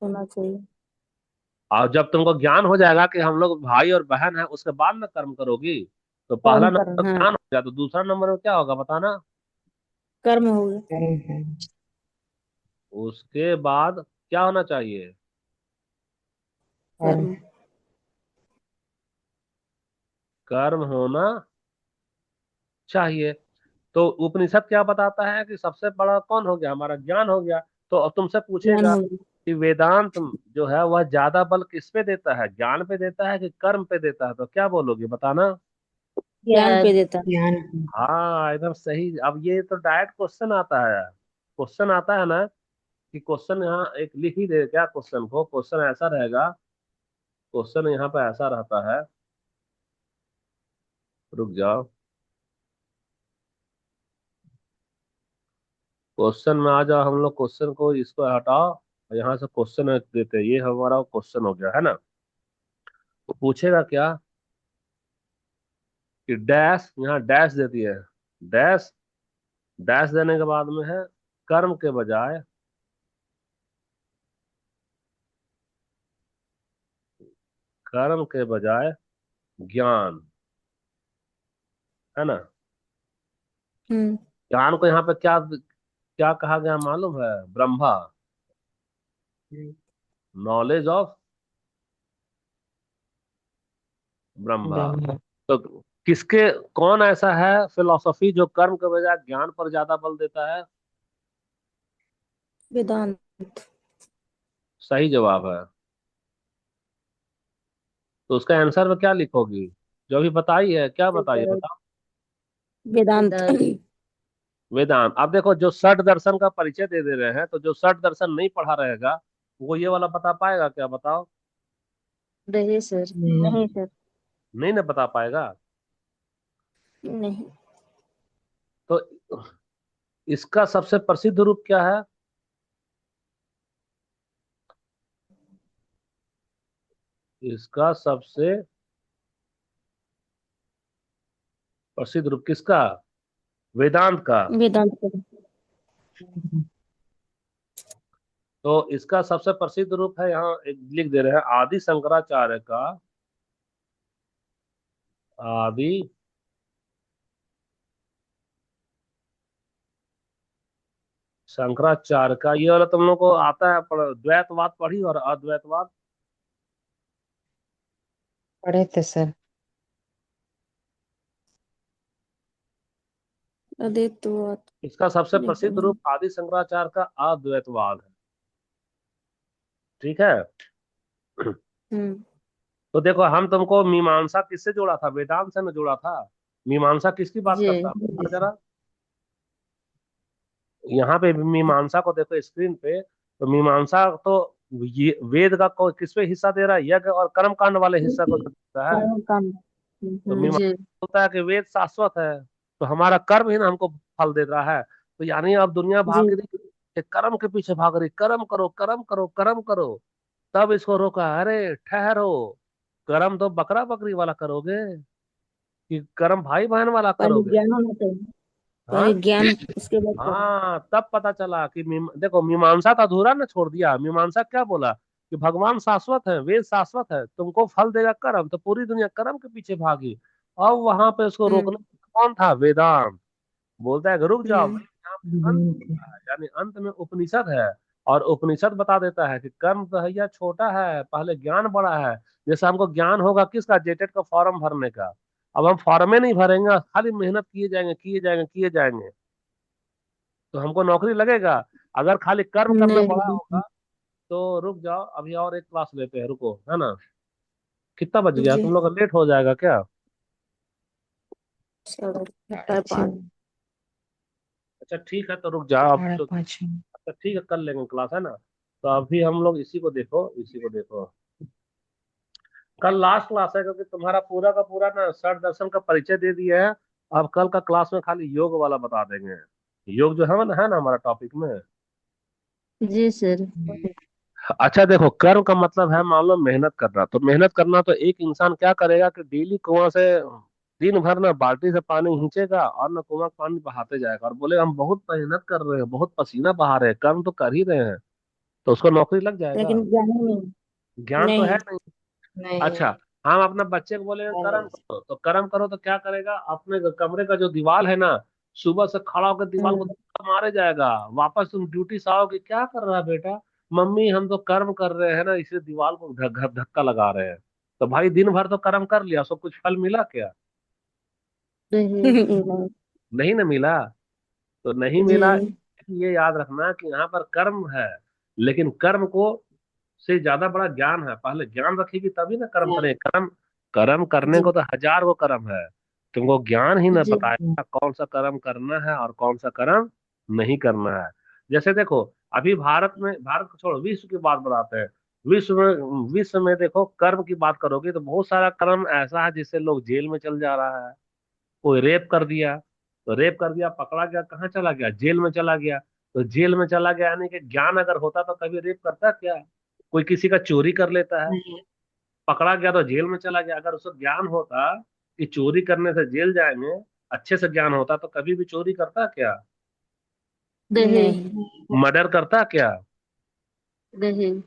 होना चाहिए। और जब तुमको ज्ञान हो जाएगा कि हम लोग भाई और बहन है, उसके बाद में कर्म करोगी। तो पहला कर्म नंबर करना, हाँ। ज्ञान हो गया, तो दूसरा नंबर में क्या होगा बताना? कर्म हो गया। कर्म है। उसके बाद क्या होना चाहिए? कर्म। कर्म। कर्म होना चाहिए। तो उपनिषद क्या बताता है कि सबसे बड़ा कौन हो गया? हमारा ज्ञान हो गया। तो अब तुमसे ज्ञान पूछेगा हो गया। कि वेदांत जो है वह ज्यादा बल किस पे देता है, ज्ञान पे देता है कि कर्म पे देता है? तो क्या बोलोगे बताना? ज्ञान पे देता। ज्ञान। हाँ, एकदम सही। अब ये तो डायरेक्ट क्वेश्चन आता है। क्वेश्चन आता है ना, कि क्वेश्चन यहाँ एक लिख ही दे क्या क्वेश्चन को? क्वेश्चन ऐसा रहेगा, क्वेश्चन यहाँ पे ऐसा रहता है। रुक जाओ, क्वेश्चन में आ जाओ। हम लोग क्वेश्चन को इसको हटाओ और यहाँ से क्वेश्चन देते हैं। ये हमारा क्वेश्चन हो गया है ना। तो पूछेगा क्या कि डैश, यहाँ डैश दे दिए है। डैश, डैश देने के बाद में है कर्म के बजाय, कर्म के बजाय ज्ञान, है ना। हम्म। ज्ञान को यहाँ पे क्या क्या कहा गया मालूम है? Brahma, knowledge of Brahma. ब्रह्म। तो किसके, कौन ऐसा है फिलोसफी जो कर्म के बजाय ज्ञान पर ज्यादा बल देता है? वेदांत। सही जवाब है। तो उसका आंसर में क्या लिखोगी? जो अभी बताई है, क्या बताइए बताओ? वेदांत। वेदांत। अब देखो, जो षट दर्शन का परिचय दे दे रहे हैं, तो जो षट दर्शन नहीं पढ़ा रहेगा वो ये वाला बता पाएगा क्या? बताओ। रहे सर। नहीं। नहीं सर। नहीं ना बता पाएगा। नहीं। तो इसका सबसे प्रसिद्ध रूप क्या है? इसका सबसे प्रसिद्ध रूप किसका? वेदांत का। वेदांत का। तो इसका सबसे प्रसिद्ध रूप है, यहाँ एक लिख दे रहे हैं, आदि शंकराचार्य का। आदि शंकराचार्य का। ये वाला तुम लोग को आता है द्वैतवाद पढ़ी और अद्वैतवाद? पढ़े थे सर। अद्वैतवाद इसका सबसे नहीं प्रसिद्ध पढ़ा। रूप आदि शंकराचार्य का अद्वैतवाद है। ठीक है। हम्म। तो देखो, हम तुमको मीमांसा किससे जोड़ा था? वेदांत से न जोड़ा था। मीमांसा किसकी बात जी। करता है बताना जरा। यहाँ पे मीमांसा को देखो स्क्रीन पे। तो मीमांसा तो ये वेद का किस पे हिस्सा दे रहा है? यज्ञ और कर्म कांड वाले हिस्सा को देता है। कर्म कांड। तो जी। मीमांसा होता है कि वेद शाश्वत है, तो हमारा कर्म ही ना हमको फल दे रहा है। तो यानी अब दुनिया जी। भाग रही है, कर्म के पीछे भाग रही, कर्म करो कर्म करो कर्म करो। तब इसको रोका, अरे ठहरो, कर्म तो बकरा बकरी वाला करोगे कि कर्म भाई बहन वाला पहले करोगे? ज्ञान होना चाहिए। पहले हाँ। ज्ञान, उसके बाद कर्म। हाँ, तब पता चला कि देखो, मीमांसा तो अधूरा ना छोड़ दिया। मीमांसा क्या बोला कि भगवान शाश्वत है, वेद शाश्वत है, तुमको फल देगा कर्म। तो पूरी दुनिया कर्म के पीछे भागी। अब वहां पे उसको हम्म। रोकना कौन था? वेदांत। बोलता है कि रुक जाओ हम्म। भाई, यहाँ पे अंत भगवान थे। होता है, यानी अंत में उपनिषद है। और उपनिषद बता देता है कि कर्म तो भैया छोटा है, पहले ज्ञान बड़ा है। जैसे हमको ज्ञान होगा किसका? जेटेट का फॉर्म भरने का। अब हम फॉर्मे नहीं भरेंगे, खाली मेहनत किए जाएंगे किए जाएंगे किए जाएंगे, तो हमको नौकरी लगेगा? अगर खाली कर्म करना बड़ा नहीं। होगा। तो रुक जाओ, अभी और एक क्लास लेते हैं, रुको, है ना। कितना बज गया? जी। तुम लोग का लेट हो जाएगा क्या? चलो। साढ़े बाय छः। पाँच। अच्छा ठीक है, तो रुक जाओ अब साढ़े तो। पाँच में। अच्छा ठीक है, कर लेंगे क्लास, है ना। तो अभी हम लोग इसी को देखो, इसी को देखो। कल लास्ट क्लास है, क्योंकि तुम्हारा पूरा का पूरा ना सर दर्शन का परिचय दे दिया है। अब कल का क्लास में खाली योग वाला बता देंगे। योग जो है ना हमारा टॉपिक में। जी सर। अच्छा देखो, कर्म का मतलब है मान लो मेहनत करना। तो मेहनत करना तो एक इंसान क्या करेगा कि डेली कुआं से दिन भर ना बाल्टी से पानी खींचेगा और ना कुआं का पानी बहाते जाएगा और बोले हम बहुत मेहनत कर रहे हैं, बहुत पसीना बहा रहे हैं, कर्म तो कर ही रहे हैं, तो उसको नौकरी लग जाएगा? लेकिन जाने नहीं। ज्ञान तो है नहीं। नहीं। नहीं। अच्छा, हम अपने बच्चे को बोले कर्म नहीं। करो, तो कर्म करो तो क्या करेगा? अपने कमरे का जो दीवार है ना, सुबह से खड़ा होकर दीवार को हम्म। धक्का मारे जाएगा। वापस तुम ड्यूटी से आओगे, क्या कर रहा है बेटा? मम्मी हम तो कर्म कर रहे हैं ना, इसलिए दीवार को धक्का लगा रहे हैं। तो भाई दिन भर तो कर्म कर लिया, उसको कुछ फल मिला क्या? नहीं। नहीं। नहीं ना मिला। तो नहीं मिला। जी। ये याद रखना कि यहाँ पर कर्म है, लेकिन कर्म को से ज्यादा बड़ा ज्ञान है। पहले ज्ञान रखेगी तभी ना कर्म करें। कर्म कर्म करने जी। को तो हजार वो कर्म है, तुमको ज्ञान ही ना जी। बताएगा कौन सा कर्म करना है और कौन सा कर्म नहीं करना है। जैसे देखो, अभी भारत में, भारत को छोड़ो, विश्व की बात बताते हैं। विश्व में देखो, कर्म की बात करोगे तो बहुत सारा कर्म ऐसा है जिससे लोग जेल में चल जा रहा है। कोई रेप कर दिया, तो रेप कर दिया, पकड़ा गया, कहाँ चला गया? जेल में चला गया। तो जेल में चला गया यानी कि ज्ञान अगर होता तो कभी रेप करता क्या? कोई किसी का चोरी कर लेता है, नहीं। पकड़ा गया तो जेल में चला गया। अगर उसको ज्ञान होता कि चोरी करने से जेल जाएंगे, अच्छे से ज्ञान होता तो कभी भी चोरी करता क्या? नहीं। मर्डर करता क्या? नहीं।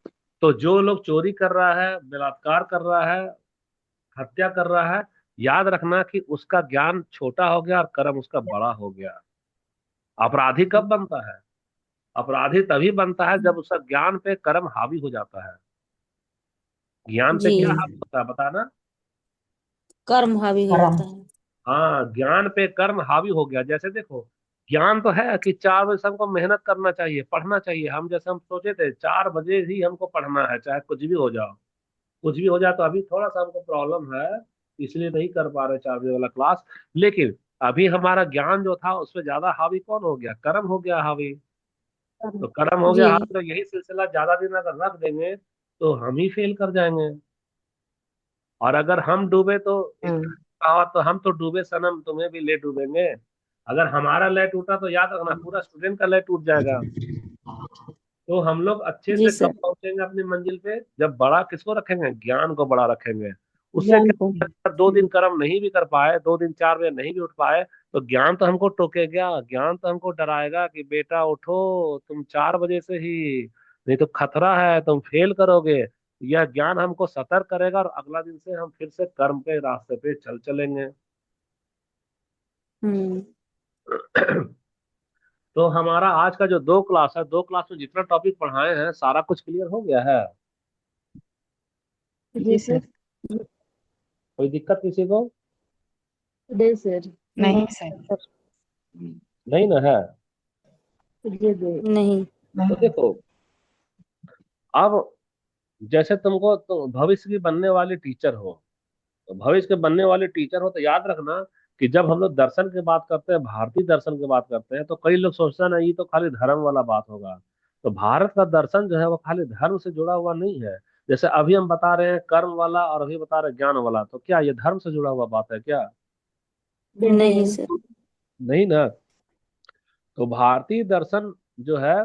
तो जो लोग चोरी कर रहा है, बलात्कार कर रहा है, हत्या कर रहा है, याद रखना कि उसका ज्ञान छोटा हो गया और कर्म उसका बड़ा हो गया। अपराधी कब बनता है? अपराधी तभी बनता है जब उसका ज्ञान पे कर्म हावी हो जाता है। ज्ञान पे जी। क्या हावी होता है बताना? कर्म हावी हो कर्म। जाता है। हाँ, ज्ञान पे कर्म हावी हो गया। जैसे देखो, ज्ञान तो है कि 4 बजे से हमको मेहनत करना चाहिए, पढ़ना चाहिए। हम जैसे हम सोचे थे 4 बजे ही हमको पढ़ना है, चाहे कुछ भी हो जाओ। कुछ भी हो जाए तो अभी थोड़ा सा हमको प्रॉब्लम है, इसलिए नहीं कर पा रहे 4 बजे वाला क्लास। लेकिन अभी हमारा ज्ञान जो था उस पर ज्यादा हावी कौन हो गया? कर्म हो गया हावी। तो कर्म हो जी। गया हावी, तो यही सिलसिला ज्यादा दिन अगर रख देंगे तो हम ही फेल कर जाएंगे। और अगर हम डूबे तो एक हम्म। कहावत, तो हम तो डूबे सनम तुम्हें भी ले डूबेंगे। अगर हमारा लय टूटा तो याद रखना पूरा स्टूडेंट का लय टूट जाएगा। तो हम लोग अच्छे जी से कब सर। पहुंचेंगे अपनी मंजिल पे? जब बड़ा किसको रखेंगे? ज्ञान को बड़ा रखेंगे। उससे ज्ञान को। क्या, अगर 2 दिन कर्म नहीं भी कर पाए, 2 दिन 4 बजे नहीं भी उठ पाए, तो ज्ञान तो हमको टोकेगा, ज्ञान तो हमको डराएगा कि बेटा उठो, तुम 4 बजे से ही, नहीं तो खतरा है, तुम फेल करोगे। यह ज्ञान हमको सतर्क करेगा और अगला दिन से हम फिर से कर्म के रास्ते पे चल चलेंगे। हम्म। तो हमारा आज का जो 2 क्लास है, 2 क्लास में जितना टॉपिक पढ़ाए हैं सारा कुछ क्लियर हो गया है? जी जी सर। सर। कोई दिक्कत किसी को? जी सर। नहीं सर। नहीं ना है? जी जी। नहीं। तो नहीं। देखो, अब जैसे तुमको तो भविष्य की बनने वाली टीचर हो, तो भविष्य के बनने वाले टीचर हो तो याद रखना कि जब हम लोग दर्शन की बात करते हैं, भारतीय दर्शन की बात करते हैं, तो कई लोग सोचते हैं ना ये तो खाली धर्म वाला बात होगा। तो भारत का दर्शन जो है वो खाली धर्म से जुड़ा हुआ नहीं है। जैसे अभी हम बता रहे हैं कर्म वाला और अभी बता रहे हैं ज्ञान वाला, तो क्या ये धर्म से जुड़ा हुआ बात है क्या? नहीं सर। नहीं ना। तो भारतीय दर्शन जो है,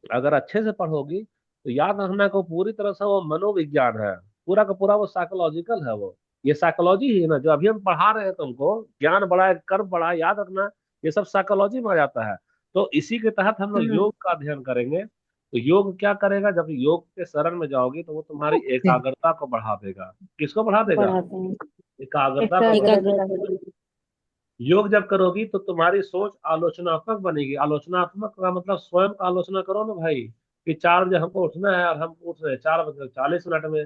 अगर अच्छे से पढ़ोगी तो याद रखना को पूरी तरह से वो मनोविज्ञान है। पूरा का पूरा वो साइकोलॉजिकल है। वो ये साइकोलॉजी ही है ना जो अभी हम पढ़ा रहे हैं तुमको। ज्ञान बढ़ा है, कर्म बढ़ा है, याद रखना ये सब साइकोलॉजी में आ जाता है। तो इसी के तहत हम लोग हम्म। योग का अध्ययन करेंगे। तो योग क्या करेगा? जब योग के शरण में जाओगी तो वो तुम्हारी एकाग्रता को बढ़ा देगा। किसको बढ़ा देगा? बढ़ाते हैं। एकाग्रता को बढ़ा। एकाग्रता। योग जब करोगी तो तुम्हारी सोच आलोचनात्मक बनेगी। आलोचनात्मक का मतलब स्वयं का आलोचना करो ना भाई, कि 4 बजे हमको उठना है और हम उठ रहे हैं 4 बजे 40 मिनट में।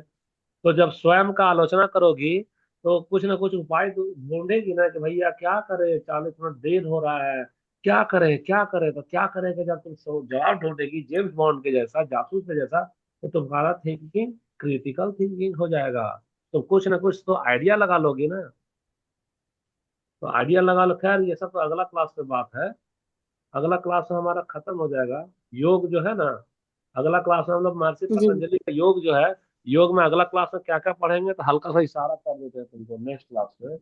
तो जब स्वयं का आलोचना करोगी तो कुछ ना कुछ उपाय ढूंढेगी ना कि भैया क्या करें, 40 मिनट देर हो रहा है, क्या करें क्या करें? तो क्या करेंगे? जब तुम जवाब ढूंढेगी जेम्स बॉन्ड के जैसा, जासूस के जैसा, तो तुम्हारा थिंकिंग क्रिटिकल थिंकिंग हो जाएगा। तो कुछ ना कुछ तो आइडिया लगा लोगी ना। तो आइडिया लगा लो। खैर ये सब तो अगला क्लास में बात है। अगला क्लास में हमारा खत्म हो जाएगा योग जो है ना। अगला क्लास में हम लोग महर्षि जी। पतंजलि का योग जो है, योग में अगला क्लास में क्या क्या पढ़ेंगे तो हल्का सा इशारा कर देते हैं तुमको नेक्स्ट क्लास में।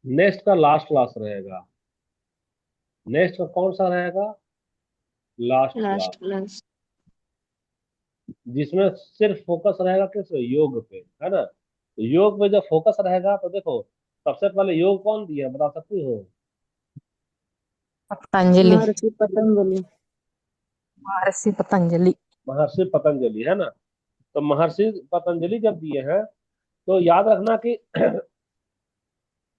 नेक्स्ट का लास्ट क्लास रहेगा। नेक्स्ट का कौन सा रहेगा? Last last class, class. जिसमें सिर्फ फोकस रहेगा किस योग पे, है ना। योग पे जब फोकस रहेगा तो देखो, सबसे पहले योग कौन दिया बता सकती हो? पतंजलि। महर्षि पतंजलि। महर्षि पतंजलि। महर्षि पतंजलि, है ना। तो महर्षि पतंजलि जब दिए हैं, तो याद रखना कि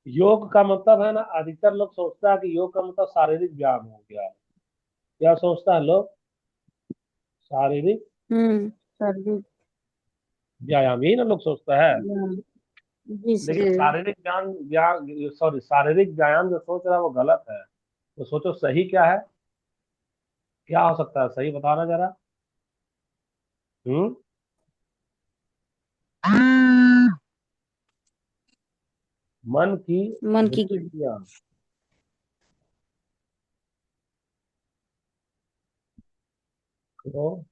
योग का मतलब है ना, अधिकतर लोग सोचता है कि योग का मतलब शारीरिक व्यायाम हो गया। क्या सोचता है लोग? शारीरिक सर्दी। व्यायाम, यही ना लोग सोचता है। जी लेकिन सर। शारीरिक व्यायाम सॉरी, शारीरिक व्यायाम जो सोच रहा है वो गलत है। तो सोचो सही क्या है, क्या हो सकता है सही, बताना जरा। हम्म। मन की मन की। वृत्तियां को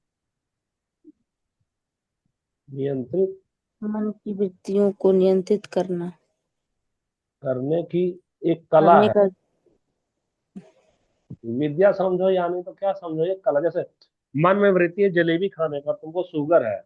नियंत्रित मन की वृत्तियों को नियंत्रित करना। करने की एक कला करने है। का। विद्या समझो, यानी तो क्या समझो, एक कला। जैसे मन में वृत्ति है जलेबी खाने का, तुमको शुगर है,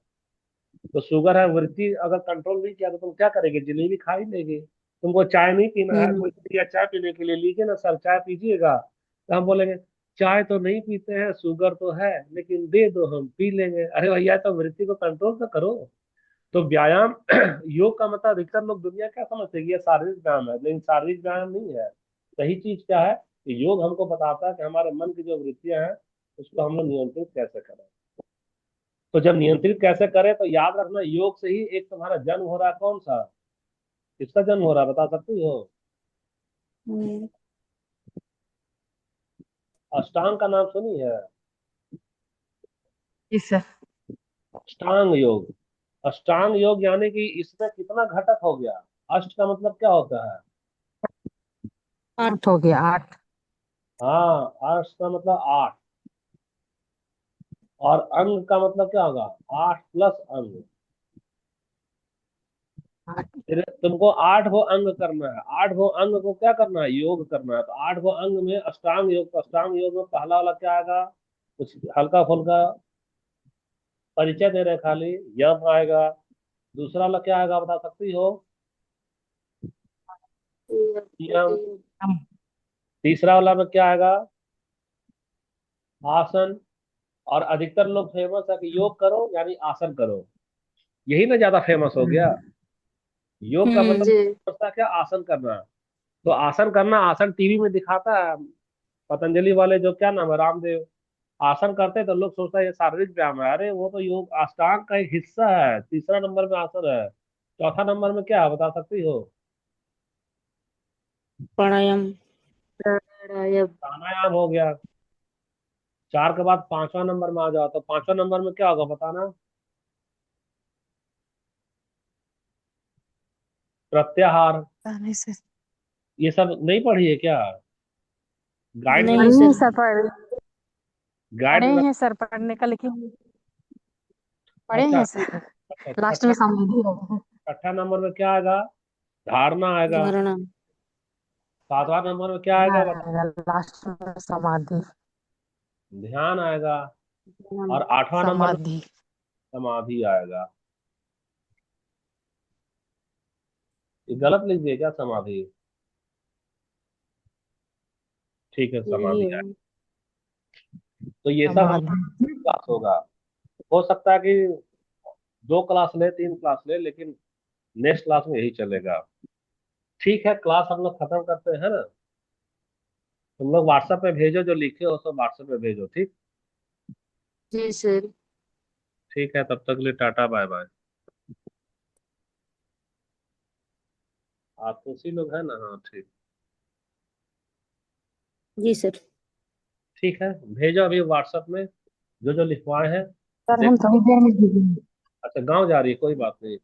तो शुगर है, वृत्ति अगर कंट्रोल नहीं किया तो तुम क्या करेंगे? जलेबी खा ही लेंगे। तुमको चाय नहीं पीना है, हम्म। कोई दिया चाय पीने के लिए, लीजिए ना सर चाय पीजिएगा, तो हम बोलेंगे चाय तो नहीं पीते हैं, शुगर तो है, लेकिन दे दो हम पी लेंगे। अरे भैया, तो वृत्ति को कंट्रोल तो करो। तो व्यायाम योग का मतलब अधिकतर लोग दुनिया क्या समझते हैं कि ये शारीरिक व्यायाम है, लेकिन शारीरिक व्यायाम नहीं है। सही चीज क्या है कि योग हमको बताता है कि हमारे मन की जो वृत्तियां हैं उसको हम लोग नियंत्रित कैसे करें। तो जब नियंत्रित कैसे करें, तो याद रखना योग से ही एक तुम्हारा जन्म हो रहा है। कौन सा, किसका जन्म हो रहा है बता सकती हो? हम्म। अष्टांग का नाम सुनी है? जी सर। अष्टांग योग। अष्टांग योग यानी कि इसमें कितना घटक हो गया? अष्ट का मतलब क्या होता है? 8 हो गया, 8। हाँ, अष्ट का मतलब 8। और अंग का मतलब क्या होगा? 8 प्लस अंग। 8। फिर तुमको 8 गो अंग करना है। 8 गो अंग को क्या करना है? योग करना है। तो 8 गो अंग में अष्टांग योग, तो अष्टांग योग में पहला वाला क्या आएगा? कुछ हल्का फुल्का परिचय दे रहे हैं खाली। यम आएगा। दूसरा वाला क्या आएगा बता सकती हो? यम। हम। तीसरा वाला में क्या आएगा? आसन। और अधिकतर लोग फेमस है कि योग करो यानी आसन करो, यही ना ज्यादा फेमस हो गया। योग का मतलब जी। होता है क्या? आसन करना। तो आसन करना, आसन टीवी में दिखाता है पतंजलि वाले, जो क्या नाम है, रामदेव, आसन करते हैं तो लोग सोचता है ये शारीरिक व्यायाम है। अरे वो तो योग अष्टांग का एक हिस्सा है। तीसरा नंबर में आसन है। चौथा नंबर में क्या है बता सकती हो? प्राणायाम। प्राणायाम। प्राणायाम हो गया। 4 के बाद 5वां नंबर में आ जाओ, तो 5वां नंबर में क्या होगा बताना? प्रत्याहार। पता नहीं सर। ये सब नहीं पढ़ी है क्या? गाइड में नहीं पढ़े हैं सर। सर, पढ़े गाइड में हैं सर, पढ़ने का, लेकिन पढ़े अच्छा हैं ठीक। सर। अच्छा, लास्ट में छठा, समाधि होगा। छठा नंबर में क्या आएगा? धारणा आएगा। धारणा। 7वां नंबर में क्या ना आएगा आएगा लास्ट में समाधि। ध्यान आएगा। ध्यान। और 8वां नंबर में समाधि। समाधि आएगा। ये गलत लिख दिए क्या समाधि? ठीक है, यही समाधि है। आएगा। तो ये सब हमारा समाधि। क्लास होगा। हो सकता है कि 2 क्लास ले, 3 क्लास ले, लेकिन नेक्स्ट क्लास में यही चलेगा। ठीक है, क्लास हम लोग खत्म करते हैं ना। तुम लोग व्हाट्सएप पे भेजो, जो लिखे हो सब व्हाट्सएप पे भेजो, ठीक। जी सर। ठीक है, तब तक के लिए टाटा बाय बाय। आप उसी लोग हैं ना? हाँ ठीक। जी सर। ठीक है, भेजो अभी व्हाट्सएप में जो जो लिखवाए हैं। सर हम देख। थोड़ी देर में भेजेंगे। अच्छा, गाँव जा रही है, कोई बात नहीं।